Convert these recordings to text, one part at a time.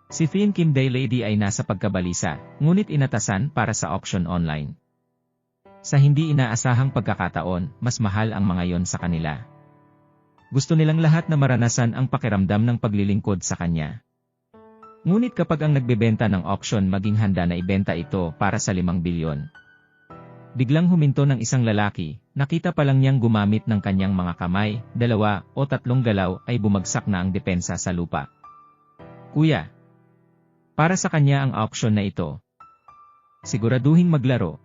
Si Thin Kim Day Lady ay nasa pagkabalisa, ngunit inatasan para sa auction online. Sa hindi inaasahang pagkakataon, mas mahal ang mga yon sa kanila. Gusto nilang lahat na maranasan ang pakiramdam ng paglilingkod sa kanya. Ngunit kapag ang nagbebenta ng auction maging handa na ibenta ito para sa 5 bilyon. Biglang huminto ng isang lalaki, nakita pa lang niyang gumamit ng kanyang mga kamay, 2 o 3 galaw ay bumagsak na ang depensa sa lupa. Kuya, para sa kanya ang auction na ito. Siguraduhing maglaro.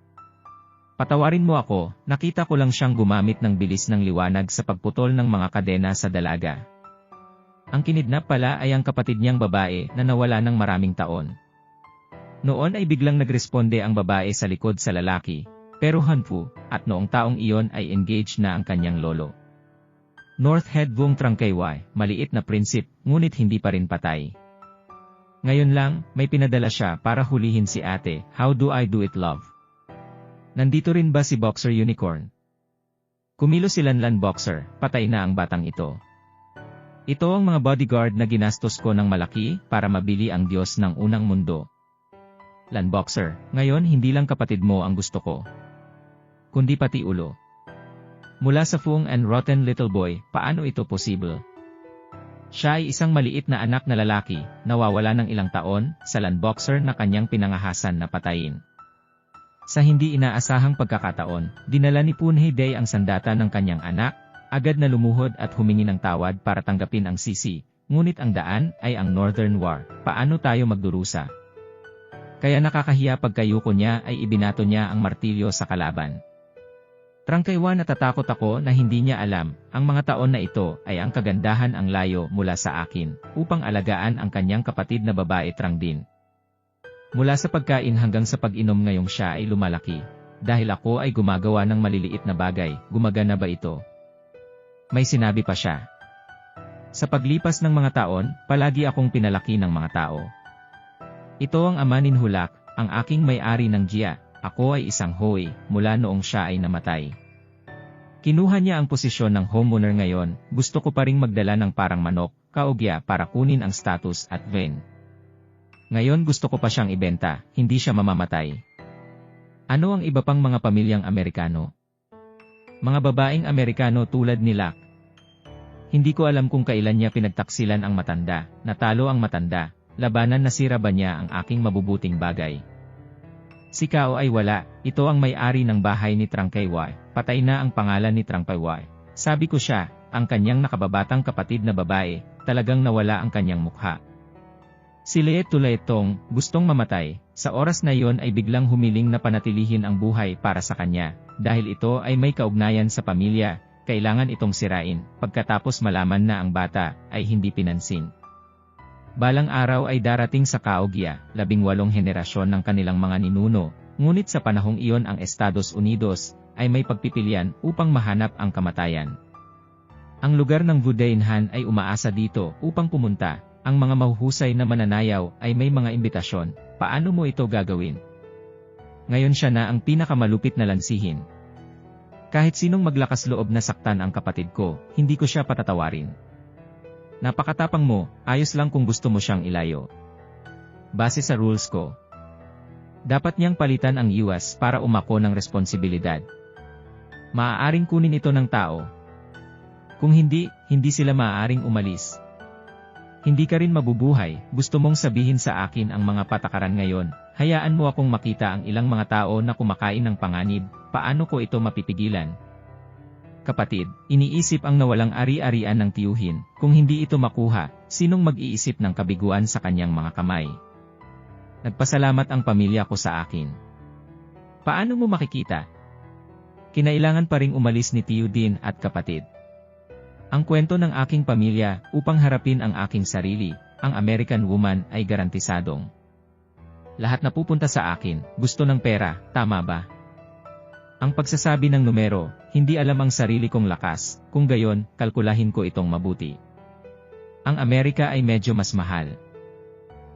Patawarin mo ako, nakita ko lang siyang gumamit ng bilis ng liwanag sa pagputol ng mga kadena sa dalaga. Ang kinidnap pala ay ang kapatid niyang babae na nawala ng maraming taon. Noon ay biglang nagresponde ang babae sa likod sa lalaki, pero hanfu, at noong taong iyon ay engaged na ang kanyang lolo. North Head Vung Trangkayway, maliit na prinsip, ngunit hindi pa rin patay. Ngayon lang, may pinadala siya para hulihin si ate, how do I do it love? Nandito rin ba si Boxer Unicorn? Kumilos si Lanlan Boxer, patay na ang batang ito. Ito ang mga bodyguard na ginastos ko ng malaki para mabili ang Diyos ng unang mundo. Lan Boxer, ngayon hindi lang kapatid mo ang gusto ko, kundi pati ulo. Mula sa Fung and Rotten Little Boy, paano ito possible? Siya ay isang maliit na anak na lalaki, nawawala ng ilang taon, sa Lan Boxer na kanyang pinangahasan na patayin. Sa hindi inaasahang pagkakataon, dinala ni Punhei Day ang sandata ng kanyang anak, agad na lumuhod at humingi ng tawad para tanggapin ang sisi, ngunit ang daan ay ang Northern War, paano tayo magdurusa? Kaya nakakahiya pagkayuko niya ay ibinato niya ang martilyo sa kalaban. Trangkayway, natatakot ako na hindi niya alam, ang mga taon na ito ay ang kagandahan ang layo mula sa akin, upang alagaan ang kanyang kapatid na babae Trang din. Mula sa pagkain hanggang sa pag-inom ngayong siya ay lumalaki. Dahil ako ay gumagawa ng maliliit na bagay, gumagana ba ito? May sinabi pa siya. Sa paglipas ng mga taon, palagi akong pinalaki ng mga tao. Ito ang ama ninhulak, ang aking may-ari ng Jia. Ako ay isang hoy, mula noong siya ay namatay. Kinuha niya ang posisyon ng homeowner ngayon, gusto ko pa ring magdala ng parang manok, kaugya para kunin ang status at ven. Ngayon gusto ko pa siyang ibenta, hindi siya mamamatay. Ano ang iba pang mga pamilyang Amerikano? Mga babaeng Amerikano tulad ni Lak. Hindi ko alam kung kailan niya pinagtaksilan ang matanda, natalo ang matanda, labanan nasira ba niya ang aking mabubuting bagay. Si Kao ay wala, ito ang may-ari ng bahay ni Trangkayway, patay na ang pangalan ni Trangkayway. Sabi ko siya, ang kanyang nakababatang kapatid na babae, talagang nawala ang kanyang mukha. Si Leet Tuletong, gustong mamatay, sa oras na iyon ay biglang humiling na panatilihin ang buhay para sa kanya, dahil ito ay may kaugnayan sa pamilya, kailangan itong sirain, pagkatapos malaman na ang bata ay hindi pinansin. Balang araw ay darating sa Kaugya, 18 henerasyon ng kanilang mga ninuno, ngunit sa panahong iyon ang Estados Unidos ay may pagpipilian upang mahanap ang kamatayan. Ang lugar ng Vudainhan ay umaasa dito upang pumunta. Ang mga mahuhusay na mananayaw ay may mga imbitasyon, paano mo ito gagawin? Ngayon siya na ang pinakamalupit na lansihin. Kahit sinong maglakas loob na saktan ang kapatid ko, hindi ko siya patatawarin. Napakatapang mo, ayos lang kung gusto mo siyang ilayo. Base sa rules ko, dapat niyang palitan ang US para umako ng responsibilidad. Maaaring kunin ito ng tao. Kung hindi, hindi sila maaaring umalis. Hindi ka rin mabubuhay, gusto mong sabihin sa akin ang mga patakaran ngayon, hayaan mo akong makita ang ilang mga tao na kumakain ng panganib, paano ko ito mapipigilan? Kapatid, iniisip ang nawalang ari-arian ng tiyuhin, kung hindi ito makuha, sinong mag-iisip ng kabiguan sa kanyang mga kamay? Nagpasalamat ang pamilya ko sa akin. Paano mo makikita? Kinailangan pa ring umalis ni tiyo din at kapatid. Ang kwento ng aking pamilya, upang harapin ang aking sarili, ang American woman ay garantisadong. Lahat na pupunta sa akin, gusto ng pera, tama ba? Ang pagsasabi ng numero, hindi alam ang sarili kong lakas, kung gayon, kalkulahin ko itong mabuti. Ang Amerika ay medyo mas mahal.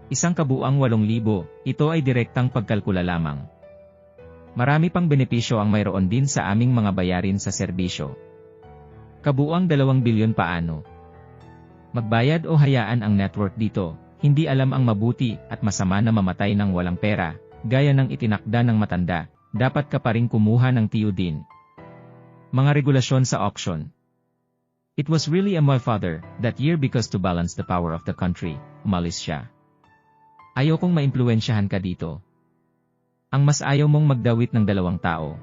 Isang kabuang 8,000, ito ay direktang pagkalkula lamang. Marami pang benepisyo ang mayroon din sa aming mga bayarin sa serbisyo. Kabuang 2 bilyon paano? Magbayad o hayaan ang network dito, hindi alam ang mabuti at masama na mamatay ng walang pera, gaya ng itinakda ng matanda, dapat ka pa rin kumuha ng tiyudin. Mga regulasyon sa auction. It was really my father, that year because to balance the power of the country, umalis siya. Ayokong maimpluwensyahan ka dito. Ang mas ayaw mong magdawit ng dalawang tao.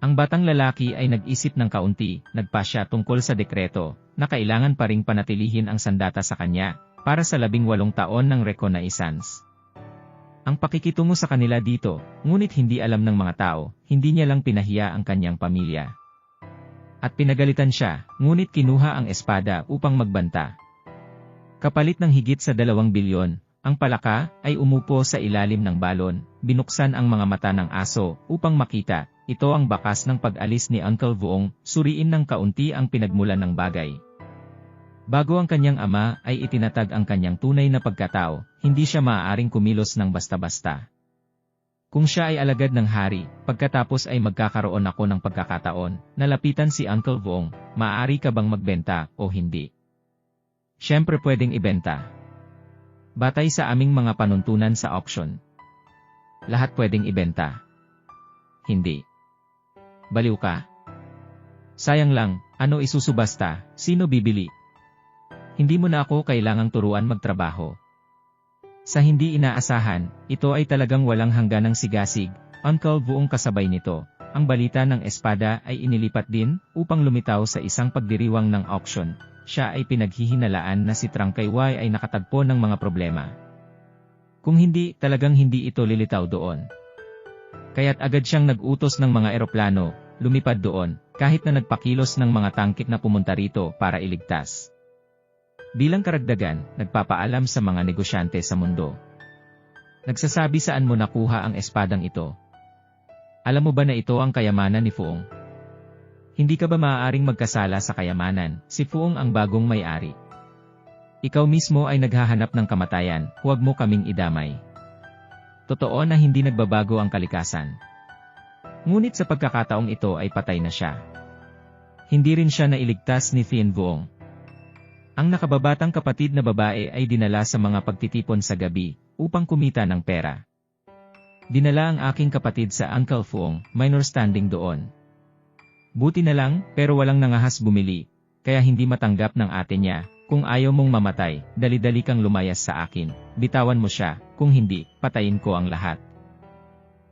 Ang batang lalaki ay nag-isip ng kaunti, nagpasya tungkol sa dekreto, na kailangan pa ring panatilihin ang sandata sa kanya, para sa 18 taon ng reconnaissance. Ang pakikitungo sa kanila dito, ngunit hindi alam ng mga tao, hindi niya lang pinahiya ang kanyang pamilya. At pinagalitan siya, ngunit kinuha ang espada upang magbanta. Kapalit ng higit sa 2 bilyon, ang palaka ay umupo sa ilalim ng balon, binuksan ang mga mata ng aso upang makita, ito ang bakas ng pag-alis ni Uncle Vuong, suriin ng kaunti ang pinagmulan ng bagay. Bago ang kanyang ama ay itinatag ang kanyang tunay na pagkatao, hindi siya maaaring kumilos ng basta-basta. Kung siya ay alagad ng hari, pagkatapos ay magkakaroon ako ng pagkakataon, nalapitan si Uncle Vuong, maaari ka bang magbenta o hindi? Siyempre pwedeng ibenta. Batay sa aming mga panuntunan sa auction. Lahat pwedeng ibenta. Hindi. Baliw ka. Sayang lang, ano isusubasta, sino bibili? Hindi mo na ako kailangang turuan magtrabaho. Sa hindi inaasahan, ito ay talagang walang hangganang sigasig, Uncle Vuong kasabay nito. Ang balita ng espada ay inilipat din upang lumitaw sa isang pagdiriwang ng auction. Siya ay pinaghihinalaan na si Trangkay Y ay nakatagpo ng mga problema. Kung hindi, talagang hindi ito lilitaw doon. Kaya't agad siyang nag-utos ng mga eroplano, lumipad doon, kahit na nagpakilos ng mga tangkit na pumunta rito para iligtas. Bilang karagdagan, nagpapaalam sa mga negosyante sa mundo. Nagsasabi saan mo nakuha ang espadang ito. Alam mo ba na ito ang kayamanan ni Vuong? Hindi ka ba maaaring magkasala sa kayamanan, si Vuong ang bagong may-ari. Ikaw mismo ay naghahanap ng kamatayan, huwag mo kaming idamay. Totoo na hindi nagbabago ang kalikasan. Ngunit sa pagkakataong ito ay patay na siya. Hindi rin siya nailigtas ni Thien Vuong. Ang nakababatang kapatid na babae ay dinala sa mga pagtitipon sa gabi, upang kumita ng pera. Dinala ang aking kapatid sa Uncle Vuong, minor standing doon. Buti na lang, pero walang nangahas bumili, kaya hindi matanggap ng ate niya, kung ayaw mong mamatay, dali-dali kang lumayas sa akin, bitawan mo siya, kung hindi, patayin ko ang lahat.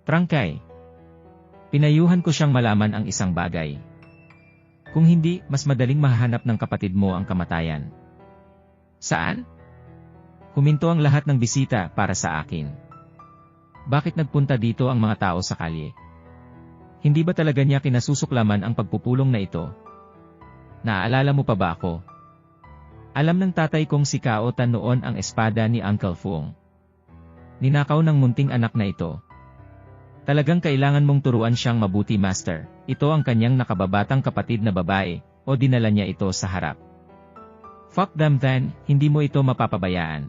Trangkay. Pinayuhan ko siyang malaman ang isang bagay. Kung hindi, mas madaling mahahanap ng kapatid mo ang kamatayan. Saan? Huminto ang lahat ng bisita para sa akin. Bakit nagpunta dito ang mga tao sa kalye? Hindi ba talaga niya kinasusuklaman ang pagpupulong na ito? Naaalala mo pa ba ako? Alam ng tatay kong si Cao Tan noon ang espada ni Uncle Vuong. Ninakaw ng munting anak na ito. Talagang kailangan mong turuan siyang mabuti, Master. Ito ang kanyang nakababatang kapatid na babae, o dinala niya ito sa harap. Fuck them then, hindi mo ito mapapabayaan.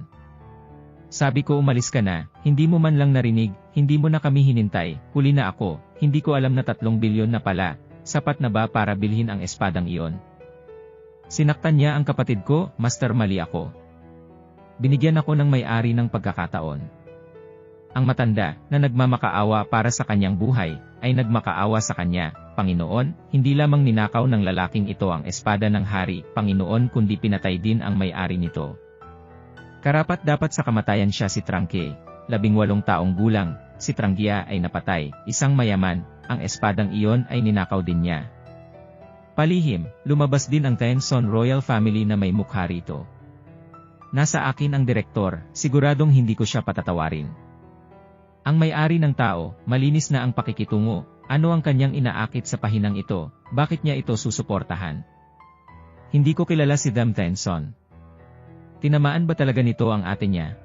Sabi ko umalis ka na, hindi mo man lang narinig, hindi mo na kami hinintay, huli na ako, hindi ko alam na 3 bilyon na pala, sapat na ba para bilhin ang espadang iyon? Sinaktan niya ang kapatid ko, Master, mali ako. Binigyan ako ng may-ari ng pagkakataon. Ang matanda, na nagmamakaawa para sa kanyang buhay, ay nagmakaawa sa kanya, Panginoon, hindi lamang ninakaw ng lalaking ito ang espada ng hari, Panginoon, kundi pinatay din ang may-ari nito. Karapat dapat sa kamatayan siya si Trangkay, 18 taong gulang, si Tranggia ay napatay, isang mayaman, ang espadang iyon ay ninakaw din niya. Palihim, lumabas din ang Tenson Royal Family na may mukha rito. Nasa akin ang direktor, siguradong hindi ko siya patatawarin. Ang may-ari ng tao, malinis na ang pakikitungo, ano ang kanyang inaakit sa pahinang ito, bakit niya ito susuportahan? Hindi ko kilala si Dam Tenson. Tinamaan ba talaga nito ang ate niya?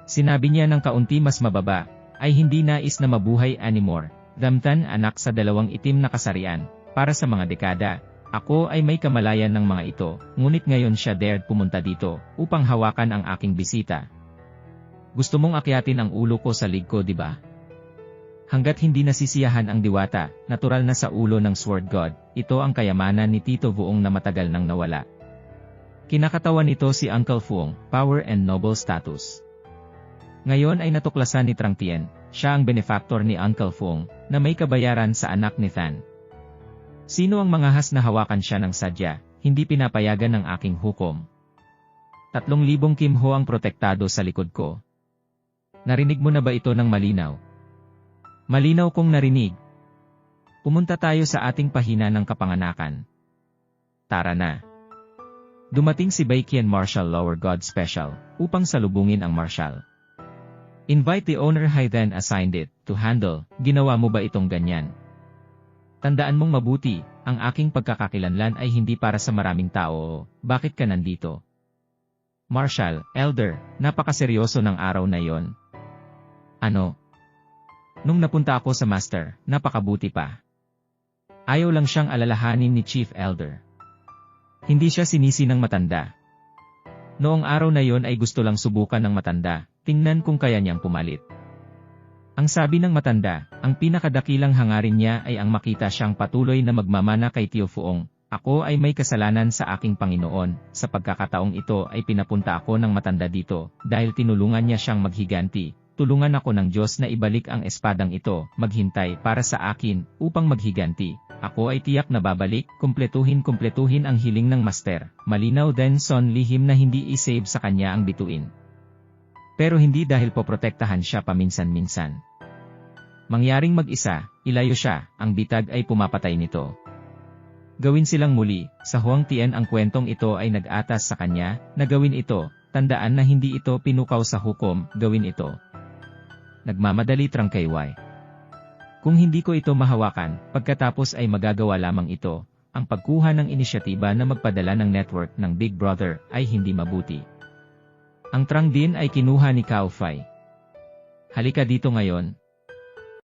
Sinabi niya ng kaunti mas mababa, ay hindi nais na mabuhay anymore. Damtan, anak sa 2 itim na kasarian, para sa mga dekada, ako ay may kamalayan ng mga ito, ngunit ngayon siya dared pumunta dito, upang hawakan ang aking bisita. Gusto mong akyatin ang ulo ko sa lig ko, di ba? Hanggat hindi nasisiyahan ang diwata, natural na sa ulo ng Sword God, ito ang kayamanan ni Tito Vuong na matagal nang nawala. Kinakatawan nito si Uncle Fung, power and noble status. Ngayon ay natuklasan ni Trang Tien, siya ang benefactor ni Uncle Fung, na may kabayaran sa anak ni Than. Sino ang mangahas na hawakan siya ng sadya, hindi pinapayagan ng aking hukom. 3,000 Kim Ho ang protektado sa likod ko. Narinig mo na ba ito ng malinaw? Malinaw kong narinig. Pumunta tayo sa ating pahina ng kapanganakan. Tara na. Dumating si Baikian Marshal Lower God Special, upang salubungin ang Marshal. Invite the owner. I then assigned it to handle. Ginawa mo ba itong ganyan? Tandaan mong mabuti, ang aking pagkakakilanlan ay hindi para sa maraming tao. Bakit ka nandito? Marshal, Elder, napakaseryoso ng araw na yon. Ano? Nung napunta ako sa Master, napakabuti pa. Ayaw lang siyang alalahanin ni Chief Elder. Hindi siya sinisi ng matanda. Noong araw na yon ay gusto lang subukan ng matanda, tingnan kung kaya niyang pumalit. Ang sabi ng matanda, ang pinakadakilang hangarin niya ay ang makita siyang patuloy na magmamana kay Tio Fuong. Ako ay may kasalanan sa aking Panginoon, sa pagkakataong ito ay pinapunta ako ng matanda dito, dahil tinulungan niya siyang maghiganti. Tulungan ako ng Diyos na ibalik ang espadang ito, maghintay para sa akin, upang maghiganti. Ako ay tiyak na babalik, kumpletuhin ang hiling ng Master. Malinaw din son lihim na hindi isave sa kanya ang bituin. Pero hindi dahil poprotektahan siya paminsan-minsan. Mangyaring mag-isa, ilayo siya, ang bitag ay pumapatay nito. Gawin silang muli, sa Huang Tien ang kwentong ito ay nag-atas sa kanya, na gawin ito, tandaan na hindi ito pinukaw sa hukom, gawin ito. Nagmamadali Trang Kai-wai. Kung hindi ko ito mahawakan, pagkatapos ay magagawa lamang ito, ang pagkuha ng inisyatiba na magpadala ng network ng Big Brother ay hindi mabuti. Ang Trang din ay kinuha ni Cao Fai. Halika dito ngayon,